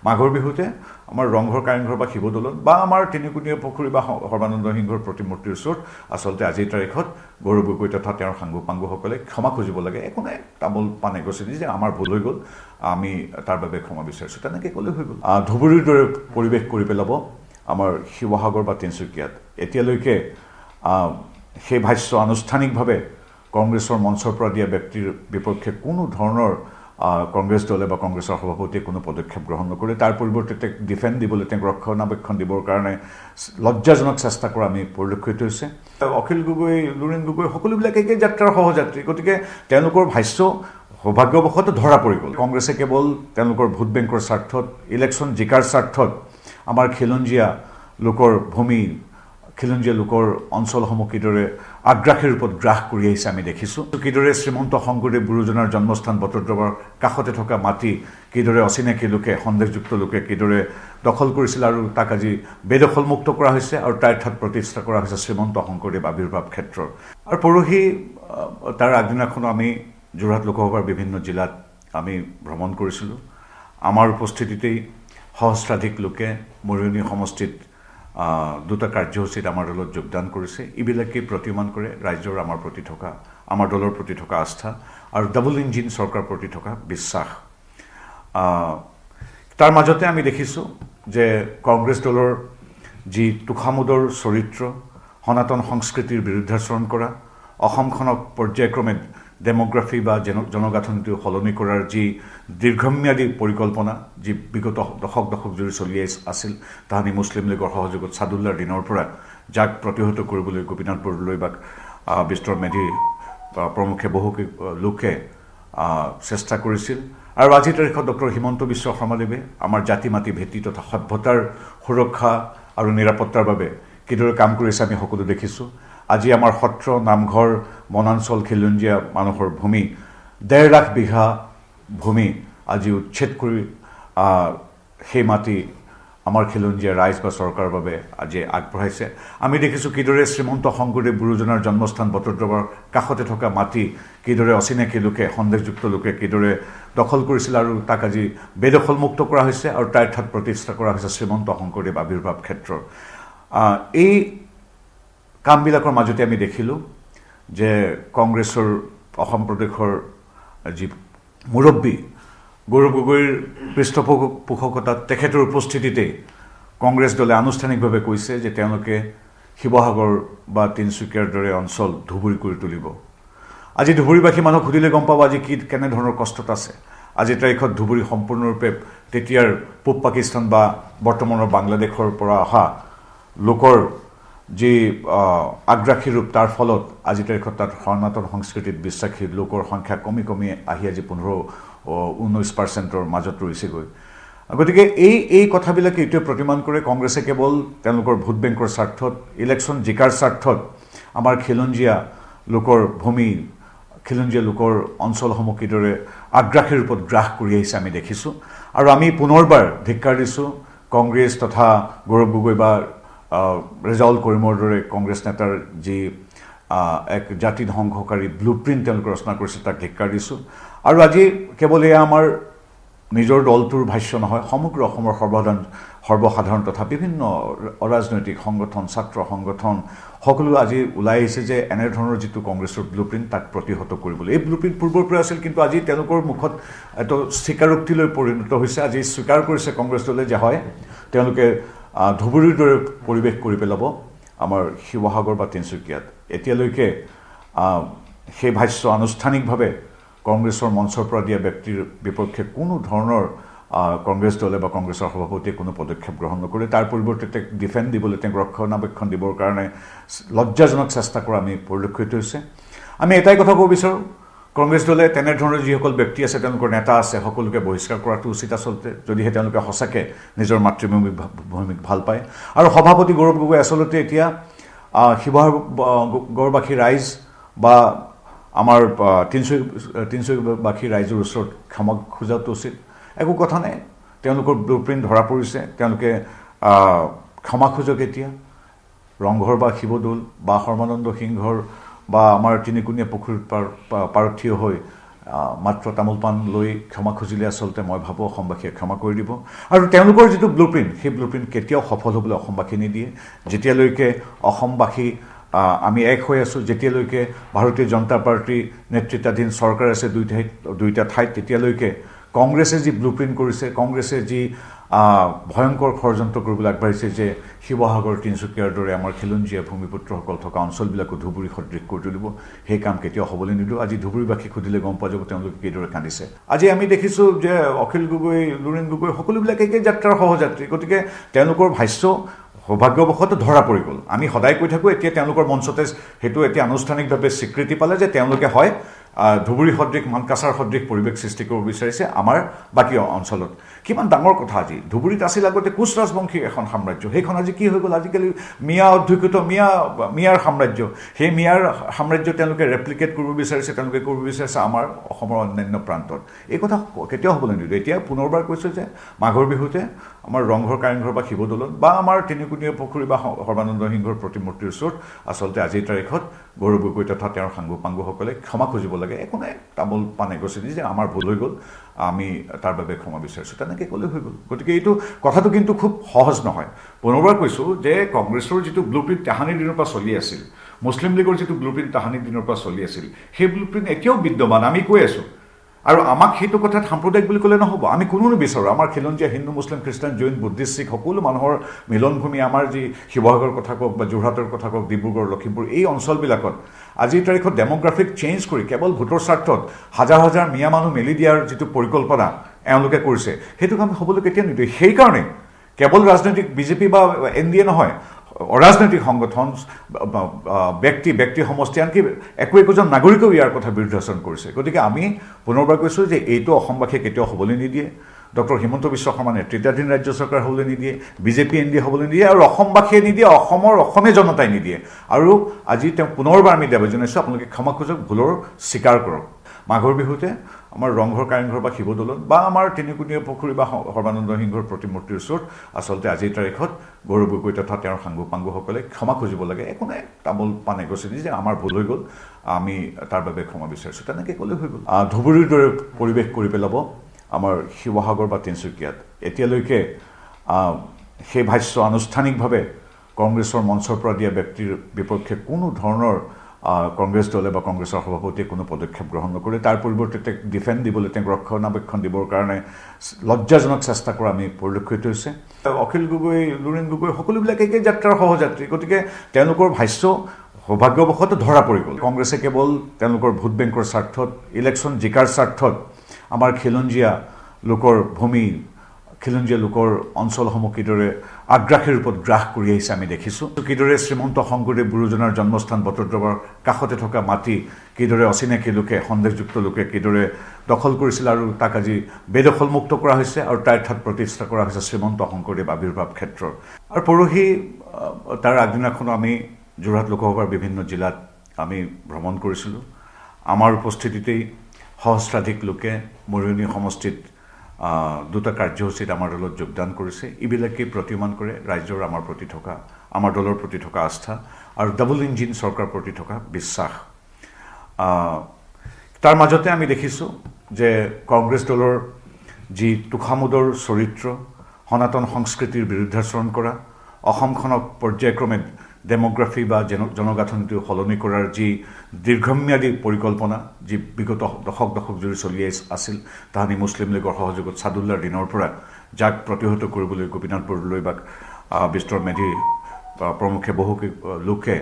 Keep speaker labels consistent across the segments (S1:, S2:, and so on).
S1: মাঘৰ বিহুতে আমাৰ ৰংঘৰ কাৰেংঘৰ বা শিৱদৌলত বা আমাৰ তিনিকুণীয়া পুখুৰী বা সৰ্বানন্দ সিংহৰ প্ৰতিমূৰ্তিৰ ওচৰত আচলতে আজিৰ তাৰিখত গৌৰৱ গগৈ তথা তেওঁৰ সাংগু পাংগুসকলে ক্ষমা খুজিব লাগে। একো নাই, তামোল পাণ এগছি দি যে আমাৰ ভুল হৈ গ'ল, আমি তাৰ বাবে ক্ষমা বিচাৰিছোঁ, তেনেকৈ ক'লে হৈ গ'ল। ধুবুৰীৰ দৰে পৰিৱেশ কৰি পেলাব আমাৰ শিৱসাগৰ বা তিনিচুকীয়াত। এতিয়ালৈকে সেই ভাষ্য আনুষ্ঠানিকভাৱে কংগ্ৰেছৰ মঞ্চৰ পৰা দিয়া ব্যক্তিৰ বিপক্ষে কোনো ধৰণৰ কংগ্ৰেছ দলে বা কংগ্ৰেছৰ সভাপতিয়ে কোনো পদক্ষেপ গ্ৰহণ নকৰে। তাৰ পৰিৱৰ্তে তেওঁক ডিফেণ্ড দিবলৈ, তেওঁক ৰক্ষণাবেক্ষণ দিবৰ কাৰণে লজ্জাজনক চেষ্টা কৰা আমি পৰিলক্ষিত হৈছে। অখিল গগৈ, লুৰিণ গগৈ সকলোবিলাক একে যাত্ৰাৰ সহযাত্ৰী, গতিকে তেওঁলোকৰ ভাষ্য সৌভাগ্যবশত ধৰা পৰি গ'ল। কংগ্ৰেছে কেৱল তেওঁলোকৰ ভোট বেংকৰ স্বাৰ্থত, ইলেকশ্যন জিকাৰ স্বাৰ্থত আমাৰ খিলঞ্জীয়া লোকৰ ভূমি, খিলঞ্জীয়া লোকৰ অঞ্চলসমূহ কিদৰে আগ্ৰাসীৰ ৰূপত গ্ৰাস কৰি আহিছে আমি দেখিছোঁ। কিদৰে শ্ৰীমন্ত শংকৰদেৱ গুৰুজনাৰ জন্মস্থান বটদ্ৰৱাৰ কাষতে থকা মাটি কিদৰে অচিনাকি লোকে, সন্দেহযুক্ত লোকে কিদৰে দখল কৰিছিল আৰু তাক আজি বেদখলমুক্ত কৰা হৈছে আৰু তাৰ ঠাইত প্ৰতিষ্ঠা কৰা হৈছে শ্ৰীমন্ত শংকৰদেৱ আৱিৰ্ভাৱ ক্ষেত্ৰ। আৰু পৰহি তাৰ আগদিনাখন আমি যোৰহাট লোকসভাৰ বিভিন্ন জিলাত আমি ভ্ৰমণ কৰিছিলোঁ। আমাৰ উপস্থিতিতেই সহস্ৰাধিক লোকে মৰিয়নি সমষ্টিত দুটা কাৰ্যসূচীত আমাৰ দলত যোগদান কৰিছে। এইবিলাকেই প্ৰতিমান কৰে ৰাজ্যৰ আমাৰ দলৰ প্ৰতি থকা আস্থা আৰু ডাবল ইঞ্জিন চৰকাৰৰ প্ৰতি থকা বিশ্বাস। তাৰ মাজতে আমি দেখিছোঁ যে কংগ্ৰেছ দলৰ যি তোষামোদৰ চৰিত্ৰ, সনাতন সংস্কৃতিৰ বিৰুদ্ধাচৰণ কৰা, অসমখনক পৰ্যায়ক্ৰমে ডেমোগ্ৰাফি বা জনগাঁথনিটো সলনি কৰাৰ যি দীৰ্ঘম্যাদী পৰিকল্পনা, যি বিগত দশক জুৰি চলি আছিল, তাহানি মুছলিম লীগৰ সহযোগত ছাদুল্লাৰ দিনৰ পৰা যাক প্ৰতিহত কৰিবলৈ গোপীনাথ বৰদলৈ বা বিষ্ণৰ মেধি প্ৰমুখে বহু লোকে চেষ্টা কৰিছিল। আৰু আজিৰ তাৰিখত ডক্টৰ হিমন্ত বিশ্ব শৰ্মাদেৱে আমাৰ জাতি মাতি ভেটি তথা সভ্যতাৰ সুৰক্ষা আৰু নিৰাপত্তাৰ বাবে কিদৰে কাম কৰিছে আমি সকলো দেখিছোঁ। আজি আমাৰ সত্ৰ, নামঘৰ, বনাঞ্চল, খিলঞ্জীয়া মানুহৰ ভূমি 1.5 লাখ বিঘা ভূমি আজি উচ্ছেদ কৰি সেই মাটি আমাৰ খিলঞ্জীয়া ৰাইজ বা চৰকাৰৰ বাবে আজি আগবঢ়াইছে। আমি দেখিছোঁ কিদৰে শ্ৰীমন্ত শংকৰদেৱ গুৰুজনাৰ জন্মস্থান বটদ্ৰৱাৰ কাষতে থকা মাটি কিদৰে অচিনাকি লোকে, সন্দেহযুক্ত লোকে কিদৰে দখল কৰিছিল আৰু তাক আজি বেদখলমুক্ত কৰা হৈছে আৰু তাৰ ঠাইত প্ৰতিষ্ঠা কৰা হৈছে শ্ৰীমন্ত শংকৰদেৱ আৱিৰ্ভাৱ ক্ষেত্ৰ। এই কামবিলাকৰ মাজতে আমি দেখিলোঁ যে কংগ্ৰেছৰ অসম প্ৰদেশৰ যি মুৰব্বী গৌৰৱ গগৈৰ পৃষ্ঠপোষকতাত, তেখেতৰ উপস্থিতিতেই কংগ্ৰেছ দলে আনুষ্ঠানিকভাৱে কৈছে যে তেওঁলোকে শিৱসাগৰ বা তিনিচুকীয়াৰ দৰে অঞ্চল ধুবুৰী কৰি তুলিব। আজি ধুবুৰীবাসী মানুহক সুধিলে গম পাব আজি কেনেধৰণৰ কষ্টত আছে। আজিৰ তাৰিখত ধুবুৰী সম্পূৰ্ণৰূপে তেতিয়াৰ পূব পাকিস্তান বা বৰ্তমানৰ বাংলাদেশৰ পৰা অহা লোকৰ যি আগ্ৰাসী ৰূপ, তাৰ ফলত আজিৰ তাৰিখত তাত সনাতন সংস্কৃতিত বিশ্বাসী লোকৰ সংখ্যা কমি আহি আজি 15-19% মাজত ৰৈছেগৈ। গতিকে এই কথাবিলাকে এইটোৱে প্ৰতিমান কৰে কংগ্ৰেছে কেৱল তেওঁলোকৰ ভোট বেংকৰ স্বাৰ্থত, ইলেকশ্যন জিকাৰ স্বাৰ্থত আমাৰ খিলঞ্জীয়া লোকৰ ভূমি, খিলঞ্জীয়া লোকৰ অঞ্চলসমূহ কিদৰে আগ্ৰাসী ৰূপত গ্ৰাস কৰি আহিছে আমি দেখিছোঁ। আৰু আমি পুনৰবাৰ ধিক্কাৰ দিছোঁ কংগ্ৰেছ তথা গৌৰৱ গগৈ বা ৰেজাউল কৰিমৰ দৰে কংগ্ৰেছ নেতাৰ যি এক জাতি ধ্বংসকাৰী ব্লুপ্ৰিণ্ট তেওঁলোকে ৰচনা কৰিছে, তাক ধিক্কাৰ দিছোঁ। আৰু আজি কেৱল এয়া আমাৰ নিজৰ দলটোৰ ভাষ্য নহয়, সমগ্ৰ অসমৰ সৰ্বসাধাৰণ তথা বিভিন্ন অৰাজনৈতিক সংগঠন, ছাত্ৰ সংগঠন সকলো আজি ওলাই আহিছে যে এনেধৰণৰ যিটো কংগ্ৰেছৰ ব্লুপ্ৰিণ্ট তাক প্ৰতিহত কৰিবলৈ। এই ব্লুপ্ৰিণ্ট পূৰ্বৰ পৰা আছিল, কিন্তু আজি তেওঁলোকৰ মুখত এটা স্বীকাৰোক্তিলৈ পৰিণত হৈছে। আজি স্বীকাৰ কৰিছে কংগ্ৰেছ দলে যে হয়, তেওঁলোকে ধুবুৰীৰ দৰে পৰিৱেশ কৰি পেলাব আমাৰ শিৱসাগৰ বা তিনিচুকীয়াত। এতিয়ালৈকে সেই ভাষ্য আনুষ্ঠানিকভাৱে কংগ্ৰেছৰ মঞ্চৰ পৰা দিয়া ব্যক্তিৰ বিপক্ষে কোনো ধৰণৰ কংগ্ৰেছ দলে বা কংগ্ৰেছৰ সভাপতিয়ে কোনো পদক্ষেপ গ্ৰহণ নকৰে। তাৰ পৰিৱৰ্তে তেওঁক ডিফেণ্ড দিবলৈ, তেওঁক ৰক্ষণাবেক্ষণ দিবৰ কাৰণে লজ্জাজনক চেষ্টা কৰা আমি পৰিলক্ষিত হৈছে। আমি এটাই কথা ক'ব বিচাৰোঁ, কংগ্ৰেছ দলে তেনেধৰণৰ যিসকল ব্যক্তি আছে, তেওঁলোকৰ নেতা আছে, সকলোকে বহিষ্কাৰ কৰাটো উচিত আচলতে, যদিহে তেওঁলোকে সঁচাকৈ নিজৰ মাতৃভূমিক ভাল পায়। আৰু সভাপতি গৌৰৱ গগৈ আচলতে এতিয়া শিৱসাগৰবাসী ৰাইজ বা আমাৰ তিনিচুকীয়াবাসী ৰাইজৰ ওচৰত ক্ষমা খোজাটো উচিত। একো কথা নাই, তেওঁলোকৰ ব্লুপ্ৰিণ্ট ধৰা পৰিছে, তেওঁলোকে ক্ষমা খোজক। এতিয়া ৰংঘৰ বা শিৱদৌল বা সৰ্বানন্দ সিংহৰ বা আমাৰ তিনিকুণীয়া পুখুৰীৰ পাৰত থিয় হৈ মাত্ৰ তামোল পাণ লৈ ক্ষমা খুজিলে আচলতে মই ভাবোঁ অসমবাসীয়ে ক্ষমা কৰি দিব আৰু তেওঁলোকৰ যিটো ব্লুপ্ৰিণ্ট সেই ব্লুপ্ৰিণ্ট কেতিয়াও সফল হ'বলৈ অসমবাসী নিদিয়ে যেতিয়ালৈকে অসমবাসী আমি এক হৈ আছোঁ যেতিয়ালৈকে ভাৰতীয় জনতা পাৰ্টীৰ নেতৃত্বাধীন চৰকাৰ আছে দুইটা ঠাইত তেতিয়ালৈকে কংগ্ৰেছে যি ব্লুপ্ৰিণ্ট কৰিছে কংগ্ৰেছে যি ভয়ংকৰ ষড়যন্ত্ৰ কৰিবলৈ আগবাঢ়িছে যে শিৱসাগৰ তিনিচুকীয়াৰ দৰে আমাৰ খিলঞ্জীয়া ভূমিপুত্ৰসকল থকা অঞ্চলবিলাকো ধুবুৰী সদৃশ কৰি তুলিব সেই কাম কেতিয়াও হ'বলৈ নিদিওঁ আজি ধুবুৰীবাসীক সুধিলে গম পোৱা যাব তেওঁলোকে কিদৰে কান্দিছে আজি আমি দেখিছোঁ যে অখিল গগৈ লুৰিণ গগৈ সকলোবিলাক একে যাত্ৰাৰ সহযাত্ৰী গতিকে তেওঁলোকৰ ভাষ্য সৌভাগ্যবশতঃ ধৰা পৰি গ'ল আমি সদায় কৈ থাকোঁ এতিয়া তেওঁলোকৰ মঞ্চতে সেইটো এতিয়া আনুষ্ঠানিকভাৱে স্বীকৃতি পালে যে তেওঁলোকে হয় ধুবুৰী সদৃশ মানকাছাৰ সদৃশ পৰিৱেশ সৃষ্টি কৰিব বিচাৰিছে আমাৰ বাকী অঞ্চলত কিমান ডাঙৰ কথা আজি ধুবুৰীত আছিল আগতে কোচ ৰাজবংশী এখন সাম্ৰাজ্য সেইখন আজি কি হৈ গ'ল আজিকালি মিয়া অধ্যুষিত মিয়াৰ সাম্ৰাজ্য সেই মিয়াৰ সাম্ৰাজ্য তেওঁলোকে ৰেপ্লিকেট কৰিব বিচাৰিছে তেওঁলোকে কৰিব বিচাৰিছে আমাৰ অসমৰ অন্যান্য প্ৰান্তত এই কথা কেতিয়াও হ'বলৈ নিদিওঁ এতিয়া পুনৰবাৰ কৈছোঁ যে মাঘৰ বিহুতে আমাৰ ৰংঘৰ কাৰেংঘৰ বা শিৱদৌলত বা আমাৰ তিনিকুণীয়া পুখুৰী বা সৰ্বানন্দ সিংহৰ প্ৰতিমূৰ্তিৰ ওচৰত আচলতে আজিৰ তাৰিখত গৌৰৱ গগৈ তথা তেওঁৰ সাংগু পাংগুসকলে ক্ষমা খুজিব লাগে একো নাই তামোল পাণ এগছি দি যে আমাৰ ভুল হৈ গ'ল আমি তাৰ বাবে ক্ষমা বিচাৰিছোঁ তেনেকৈ ক'লে হৈ গ'ল গতিকে এইটো কথাটো কিন্তু খুব সহজ নহয় পুনৰবাৰ কৈছোঁ যে কংগ্ৰেছৰ যিটো ব্লুপ্ৰিণ্ট তাহানিৰ দিনৰ পৰা চলি আছিল মুছলিম লীগৰ যিটো ব্লুপ্ৰিণ্ট তাহানিৰ দিনৰ পৰা চলি আছিল সেই ব্লুপ্ৰিণ্ট এতিয়াও বিদ্যমান আমি কৈ আছোঁ আৰু আমাক সেইটো কথাত সাম্প্ৰদায়িক বুলি ক'লে নহ'ব আমি কোনো নিবিচাৰোঁ আমাৰ খিলঞ্জীয়া হিন্দু মুছলিম খ্ৰীষ্টান জৈন বুদ্ধিষ্ট শিখ সকলো মানুহৰ মিলনভূমি আমাৰ যি শিৱসাগৰ কথা কওক বা যোৰহাটৰ কথা কওক ডিব্ৰুগড় লখিমপুৰ এই অঞ্চলবিলাকত আজিৰ তাৰিখত ডেম'গ্ৰাফিক চেঞ্জ কৰি কেৱল ভোটৰ স্বাৰ্থত হাজাৰ হাজাৰ মিয়া মানুহ মেলি দিয়াৰ যিটো পৰিকল্পনা এওঁলোকে কৰিছে সেইটোক আমি হ'বলৈ কেতিয়া নিদিওঁ সেইকাৰণে কেৱল ৰাজনৈতিক বিজেপি বা NDA নহয় অৰাজনৈতিক সংগঠন ব্যক্তি সমষ্টি আনকি একোজন নাগৰিকেও ইয়াৰ কথা বিৰুদ্ধাচৰণ কৰিছে গতিকে আমি পুনৰবাৰ কৈছোঁ যে এইটো অসমবাসীয়ে কেতিয়াও হ'বলৈ নিদিয়ে ডক্টৰ হিমন্ত বিশ্ব শৰ্মা নেতৃত্বাধীন ৰাজ্য চৰকাৰ হ'বলৈ নিদিয়ে বিজেপি NDA হ'বলৈ নিদিয়ে আৰু অসমবাসীয়ে নিদিয়ে অসমীয়া জনতাই নিদিয়ে আৰু আজি তেওঁ পুনৰবাৰ আমি দাবী জনাইছোঁ আপোনালোকে ক্ষমা খোজক ভুলৰ স্বীকাৰ কৰক মাঘৰ বিহুতে আমাৰ ৰংঘৰ কাৰেংঘৰ বা শিৱদৌলত বা আমাৰ তিনিকুণীয়া পুখুৰী বা সৰ্বানন্দ সিংহৰ প্ৰতিমূৰ্তিৰ ওচৰত আচলতে আজিৰ তাৰিখত গৌৰৱ গগৈ তথা তেওঁৰ সাংগু পাংগুসকলে ক্ষমা খুজিব লাগে একো নাই তামোল পাণ এগছি দি যে আমাৰ ভুল হৈ গ'ল আমি তাৰ বাবে ক্ষমা বিচাৰিছোঁ তেনেকৈ ক'লে হৈ গ'ল ধুবুৰীৰ দৰে পৰিৱেশ কৰি পেলাব আমাৰ শিৱসাগৰ বা তিনিচুকীয়াত এতিয়ালৈকে সেই ভাষ্য আনুষ্ঠানিকভাৱে কংগ্ৰেছৰ মঞ্চৰ পৰা দিয়া ব্যক্তিৰ বিপক্ষে কোনো ধৰণৰ কংগ্ৰেছ দলে বা কংগ্ৰেছৰ সভাপতিয়ে কোনো পদক্ষেপ গ্ৰহণ নকৰে তাৰ পৰিৱৰ্তে তেওঁক ডিফেণ্ড দিবলৈ তেওঁক ৰক্ষণাবেক্ষণ দিবৰ কাৰণে লজ্জাজনক চেষ্টা কৰা আমি পৰিলক্ষিত হৈছে অখিল গগৈ লুৰিণ গগৈ সকলোবিলাক একে যাত্ৰাৰ সহযাত্ৰী গতিকে তেওঁলোকৰ ভাষ্য সৌভাগ্যবশতঃ ধৰা পৰি গ'ল কংগ্ৰেছে কেৱল তেওঁলোকৰ ভোট বেংকৰ স্বাৰ্থত ইলেকশ্যন জিকাৰ স্বাৰ্থত আমাৰ খিলঞ্জীয়া লোকৰ ভূমি খিলঞ্জীয়া লোকৰ অঞ্চলসমূহ কিদৰে আগ্ৰাসী ৰূপত গ্ৰাস কৰি আহিছে আমি দেখিছোঁ কিদৰে শ্ৰীমন্ত শংকৰদেৱ গুৰুজনাৰ জন্মস্থান বটদ্ৰৱাৰ কাষতে থকা মাটি কিদৰে অচিনাকি লোকে সন্দেহযুক্ত লোকে কিদৰে দখল কৰিছিল আৰু তাক আজি বেদখলমুক্ত কৰা হৈছে আৰু তাৰ ঠাইত প্ৰতিষ্ঠা কৰা হৈছে শ্ৰীমন্ত শংকৰদেৱ আৱিৰ্ভাৱ ক্ষেত্ৰৰ আৰু পৰহি তাৰ আগদিনাখনো আমি যোৰহাট লোকসভাৰ বিভিন্ন জিলাত আমি ভ্ৰমণ কৰিছিলোঁ আমাৰ উপস্থিতিতেই সহস্ৰাধিক লোকে মৰিয়নি সমষ্টিত দুটা কাৰ্যসূচীত আমাৰ দলত যোগদান কৰিছে এইবিলাকেই প্ৰতিমান কৰে ৰাজ্যৰ আমাৰ প্ৰতি থকা আমাৰ দলৰ প্ৰতি থকা আস্থা আৰু ডাবল ইঞ্জিন চৰকাৰ প্ৰতি থকা বিশ্বাস তাৰ মাজতে আমি দেখিছোঁ যে কংগ্ৰেছ দলৰ যি তোষামোদৰ চৰিত্ৰ সনাতন সংস্কৃতিৰ বিৰুদ্ধাচৰণ কৰা অসমখনক পৰ্যায়ক্ৰমে ডেম'গ্ৰাফি বা জনগাঁথনিটো সলনি কৰাৰ যি দীৰ্ঘম্যাদী পৰিকল্পনা যি বিগত দশক জুৰি চলি আছিল তাহানি মুছলিম লীগৰ সহযোগত ছাদুল্লাৰ দিনৰ পৰা যাক প্ৰতিহত কৰিবলৈ গোপীনাথ বৰদলৈ বা বিষ্ণৰ মেধি প্ৰমুখে বহু লোকে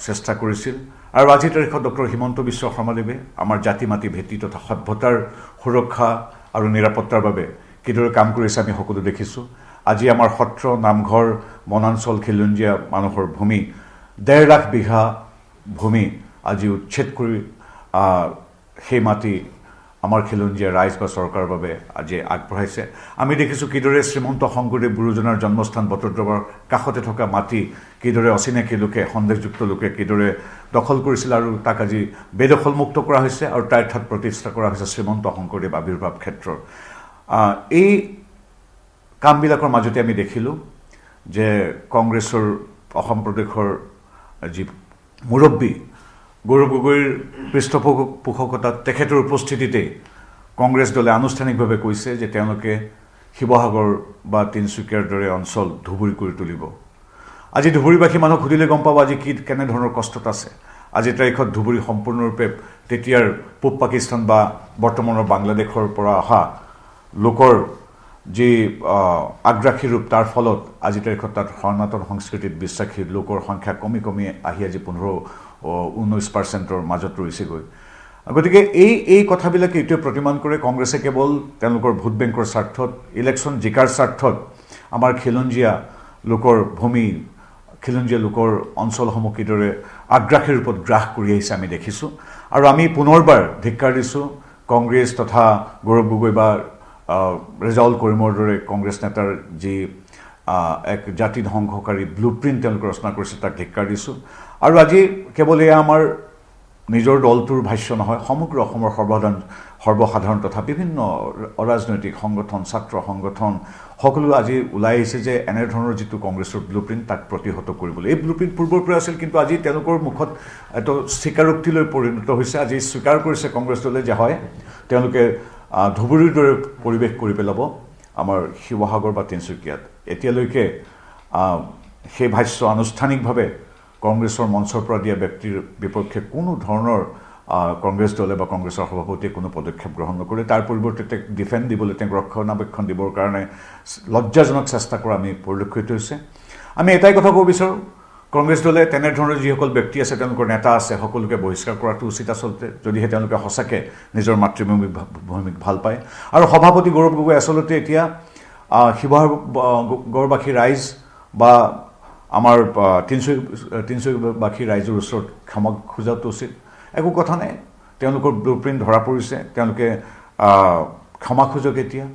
S1: চেষ্টা কৰিছিল আৰু আজিৰ তাৰিখত ডক্টৰ হিমন্ত বিশ্ব শৰ্মাদেৱে আমাৰ জাতি মাতি ভেটি তথা সভ্যতাৰ সুৰক্ষা আৰু নিৰাপত্তাৰ বাবে কিদৰে কাম কৰিছে আমি সকলো দেখিছোঁ আজি আমাৰ সত্ৰ নামঘৰ বনাঞ্চল খিলঞ্জীয়া মানুহৰ ভূমি 1.5 লাখ বিঘা ভূমি আজি উচ্ছেদ কৰি সেই মাটি আমাৰ খিলঞ্জীয়া ৰাইজ বা চৰকাৰৰ বাবে আজি আগবঢ়াইছে আমি দেখিছোঁ কিদৰে শ্ৰীমন্ত শংকৰদেৱ গুৰুজনাৰ জন্মস্থান বটদ্ৰৱাৰ কাষতে থকা মাটি কিদৰে অচিনাকি লোকে সন্দেহযুক্ত লোকে কিদৰে দখল কৰিছিল আৰু তাক আজি বেদখলমুক্ত কৰা হৈছে আৰু তাৰ ঠাইত প্ৰতিষ্ঠা কৰা হৈছে শ্ৰীমন্ত শংকৰদেৱ আৱিৰ্ভাৱ ক্ষেত্ৰৰ এই কামবিলাকৰ মাজতে আমি দেখিলোঁ যে কংগ্ৰেছৰ অসম প্ৰদেশৰ যি মুৰব্বী গৌৰৱ গগৈৰ পৃষ্ঠপোষকতাত তেখেতৰ উপস্থিতিতে কংগ্ৰেছ দলে আনুষ্ঠানিকভাৱে কৈছে যে তেওঁলোকে শিৱসাগৰ বা তিনিচুকীয়াৰ দৰে অঞ্চল ধুবুৰী কৰি তুলিব। আজি ধুবুৰীবাসী মানুহক সুধিলে গম পাব আজি কেনেধৰণৰ কষ্টত আছে। আজিৰ তাৰিখত ধুবুৰী সম্পূৰ্ণৰূপে তেতিয়াৰ পূব পাকিস্তান বা বৰ্তমানৰ বাংলাদেশৰ পৰা অহা লোকৰ যি আগ্ৰাসী ৰূপ, তাৰ ফলত আজিৰ তাৰিখত তাত সনাতন সংস্কৃতিত বিশ্বাসী লোকৰ সংখ্যা কমি কমি আহি আজি 15-19% মাজত ৰৈছেগৈ। গতিকে এই কথাবিলাকে এইটোৱে প্ৰতিমান কৰে কংগ্ৰেছে কেৱল তেওঁলোকৰ ভোট বেংকৰ স্বাৰ্থত, ইলেকশ্যন জিকাৰ স্বাৰ্থত আমাৰ খিলঞ্জীয়া লোকৰ ভূমি, খিলঞ্জীয়া লোকৰ অঞ্চলসমূহ কিদৰে আগ্ৰাসী ৰূপত গ্ৰাস কৰি আহিছে আমি দেখিছোঁ। আৰু আমি পুনৰবাৰ ধিক্কাৰ দিছোঁ কংগ্ৰেছ তথা গৌৰৱ গগৈ বা ৰেজাউল কৰিমৰ দৰে কংগ্ৰেছ নেতাৰ যি এক জাতি ধ্বংসকাৰী ব্লুপ্ৰিণ্ট তেওঁলোকে ৰচনা কৰিছে তাক ধিক্কাৰ দিছোঁ। আৰু আজি কেৱল এয়া আমাৰ নিজৰ দলটোৰ ভাষ্য নহয়, সমগ্ৰ অসমৰ সৰ্বসাধাৰণ তথা বিভিন্ন অৰাজনৈতিক সংগঠন, ছাত্ৰ সংগঠন সকলো আজি ওলাই আহিছে যে এনেধৰণৰ যিটো কংগ্ৰেছৰ ব্লুপ্ৰিণ্ট তাক প্ৰতিহত কৰিবলৈ। এই ব্লুপ্ৰিণ্ট পূৰ্বৰ পৰা আছিল, কিন্তু আজি তেওঁলোকৰ মুখত এটা স্বীকাৰোক্তিলৈ পৰিণত হৈছে। আজি স্বীকাৰ কৰিছে কংগ্ৰেছ দলে যে হয় তেওঁলোকে ধুবুৰীৰ দৰে পৰিৱেশ কৰি পেলাব আমাৰ শিৱসাগৰ বা তিনিচুকীয়াত। এতিয়ালৈকে সেই ভাষ্য আনুষ্ঠানিকভাৱে কংগ্ৰেছৰ মঞ্চৰ পৰা দিয়া ব্যক্তিৰ বিপক্ষে কোনো ধৰণৰ কংগ্ৰেছ দলে বা কংগ্ৰেছৰ সভাপতিয়ে কোনো পদক্ষেপ গ্ৰহণ নকৰে। তাৰ পৰিৱৰ্তে তেওঁক ডিফেণ্ড দিবলৈ, তেওঁক ৰক্ষণাবেক্ষণ দিবৰ কাৰণে লজ্জাজনক চেষ্টা কৰা আমি পৰিলক্ষিত হৈছে। আমি এটাই কথা ক'ব বিচাৰোঁ, কংগ্ৰেছ দলে তেনেধৰণৰ যিসকল ব্যক্তি আছে, তেওঁলোকৰ নেতা আছে, সকলোকে বহিষ্কাৰ কৰাটো উচিত আচলতে, যদিহে তেওঁলোকে সঁচাকৈ নিজৰ মাতৃভূমিক ভাল পায়। আৰু সভাপতি গৌৰৱ গগৈ আচলতে এতিয়া শিৱসাগৰবাসী ৰাইজ বা আমাৰ তিনিচুকীয়াবাসী ৰাইজৰ ওচৰত ক্ষমা খোজাটো উচিত। একো কথা নাই, তেওঁলোকৰ ব্লুপ্ৰিণ্ট ধৰা পৰিছে, তেওঁলোকে ক্ষমা খোজক। এতিয়া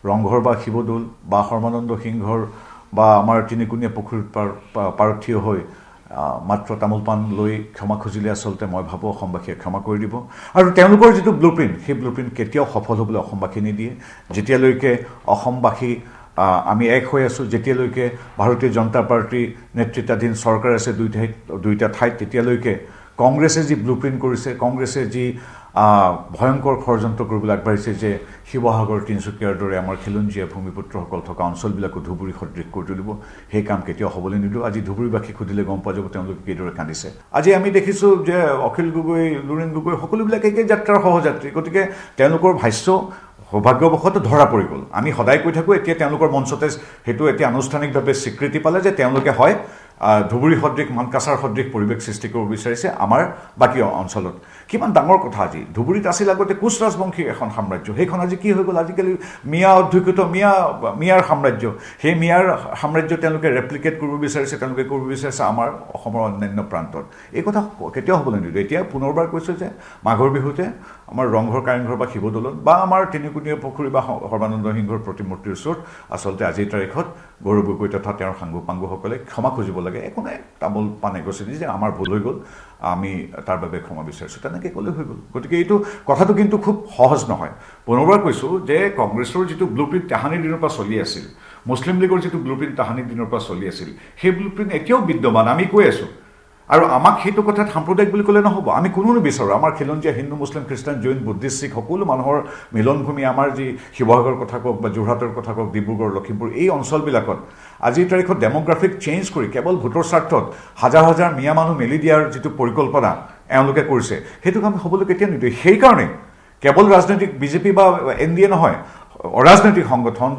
S1: ৰংঘৰ বা শিৱদৌল বা সৰ্বানন্দ সিংহৰ বা আমাৰ তিনিকুণীয়া পুখুৰীৰ পাৰত থিয় হৈ মাত্ৰ তামোল পাণ লৈ ক্ষমা খুজিলে আচলতে মই ভাবোঁ অসমবাসীয়ে ক্ষমা কৰি দিব। আৰু তেওঁলোকৰ যিটো ব্লুপ্ৰিণ্ট, সেই ব্লুপ্ৰিণ্ট কেতিয়াও সফল হ'বলৈ অসমবাসী নিদিয়ে। যেতিয়ালৈকে অসমবাসী আমি এক হৈ আছোঁ, যেতিয়ালৈকে ভাৰতীয় জনতা পাৰ্টীৰ নেতৃত্বাধীন চৰকাৰ আছে দুইটা ঠাইত, তেতিয়ালৈকে কংগ্ৰেছে যি ব্লুপ্ৰিণ্ট কৰিছে, কংগ্ৰেছে যি ভয়ংকৰ ষড়যন্ত্ৰ কৰিবলৈ আগবাঢ়িছে যে শিৱসাগৰ তিনিচুকীয়াৰ দৰে আমাৰ খিলঞ্জীয়া ভূমিপুত্ৰসকল থকা অঞ্চলবিলাকো ধুবুৰী সদৃশ কৰি তুলিব, সেই কাম কেতিয়াও হ'বলৈ নিদিওঁ। আজি ধুবুৰীবাসীক সুধিলে গম পোৱা যাব তেওঁলোকে কিদৰে কান্দিছে। আজি আমি দেখিছোঁ যে অখিল গগৈ, লুৰিণ গগৈ সকলোবিলাক একে যাত্ৰাৰ সহযাত্ৰী। গতিকে তেওঁলোকৰ ভাষ্য সৌভাগ্যবশত ধৰা পৰি গ'ল। আমি সদায় কৈ থাকোঁ, এতিয়া তেওঁলোকৰ মঞ্চতে সেইটো এতিয়া আনুষ্ঠানিকভাৱে স্বীকৃতি পালে যে তেওঁলোকে হয় ধুবুৰী সদৃশ, মানকাছাৰ সদৃশ পৰিৱেশ সৃষ্টি কৰিব বিচাৰিছে আমাৰ বাকী অঞ্চলত। কিমান ডাঙৰ কথা। আজি ধুবুৰীত আছিল আগতে কোচ ৰাজবংশীৰ এখন সাম্ৰাজ্য, সেইখন আজি কি হৈ গ'ল? আজিকালি মিয়া অধ্যুষিত মিয়াৰ সাম্ৰাজ্য। সেই মিয়াৰ সাম্ৰাজ্য তেওঁলোকে ৰেপ্লিকেট কৰিব বিচাৰিছে, তেওঁলোকে কৰিব বিচাৰিছে আমাৰ অসমৰ অন্যান্য প্ৰান্তত। এই কথা কেতিয়াও হ'বলৈ নিদিওঁ। এতিয়া পুনৰবাৰ কৈছোঁ যে মাঘৰ বিহুতে আমাৰ ৰংঘৰ, কাৰেংঘৰ বা শিৱদৌলত বা আমাৰ তিনিকুণীয়া পুখুৰী বা সৰ্বানন্দ সিংহৰ প্ৰতিমূৰ্তিৰ ওচৰত আচলতে আজিৰ তাৰিখত গৌৰৱ গগৈ তথা তেওঁৰ সাংগু পাংগুসকলে ক্ষমা খুজিব লাগে। একো নাই, তামোল পাণ এগছি দি যে আমাৰ ভুল হৈ গ'ল, আমি তাৰ বাবে ক্ষমা বিচাৰিছোঁ, তেনেকৈ ক'লে হৈ গ'ল। গতিকে এইটো কথাটো কিন্তু খুব সহজ নহয়। পুনৰবাৰ কৈছোঁ যে কংগ্ৰেছৰ যিটো ব্লুপ্ৰিণ্ট তাহানিৰ দিনৰ পৰা চলি আছিল, মুছলিম লীগৰ যিটো ব্লুপ্ৰিণ্ট তাহানিৰ দিনৰ পৰা চলি আছিল, সেই ব্লুপ্ৰিণ্ট এতিয়াও বিদ্যমান। আমি কৈ আছোঁ আৰু আমাক সেইটো কথাত সাম্প্ৰদায়িক বুলি ক'লে নহ'ব। আমি কোনো নিবিচাৰোঁ আমাৰ খিলঞ্জীয়া হিন্দু, মুছলিম, খ্ৰীষ্টান, জৈন, বুদ্ধিষ্ট, শিখ সকলো মানুহৰ মিলনভূমি আমাৰ যি শিৱসাগৰ কথা কওক বা যোৰহাটৰ কথা কওক, ডিব্ৰুগড়, লখিমপুৰ, এই অঞ্চলবিলাকত আজিৰ তাৰিখত ডেম'গ্ৰাফিক চেঞ্জ কৰি কেৱল ভোটৰ স্বাৰ্থত হাজাৰ হাজাৰ মিয়া মানুহ মেলি দিয়াৰ যিটো পৰিকল্পনা এওঁলোকে কৰিছে, সেইটোক আমি হ'বলৈ কেতিয়া নিদিওঁ। সেইকাৰণে কেৱল ৰাজনৈতিক বিজেপি বা NDA নহয়, অৰাজনৈতিক সংগঠন,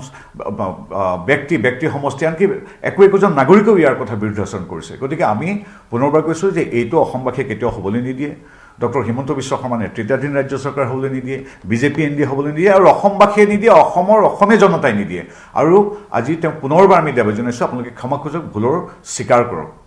S1: ব্যক্তি সমষ্টি, আনকি একোজন নাগৰিকেও ইয়াৰ কথা বিৰুদ্ধাচৰণ কৰিছে। গতিকে আমি পুনৰবাৰ কৈছোঁ যে এইটো অসমবাসীয়ে কেতিয়াও হ'বলৈ নিদিয়ে। ডক্টৰ হিমন্ত বিশ্ব শৰ্মা নেতৃত্বাধীন ৰাজ্য চৰকাৰ হ'বলৈ নিদিয়ে, বিজেপি NDA হ'বলৈ নিদিয়ে, আৰু অসমবাসীয়ে নিদিয়ে, অসমীয়া জনতাই নিদিয়ে। আৰু আজি তেওঁ পুনৰবাৰ আমি দাবী জনাইছোঁ, আপোনালোকে ক্ষমা খোজক, ভুলৰ স্বীকাৰ কৰক।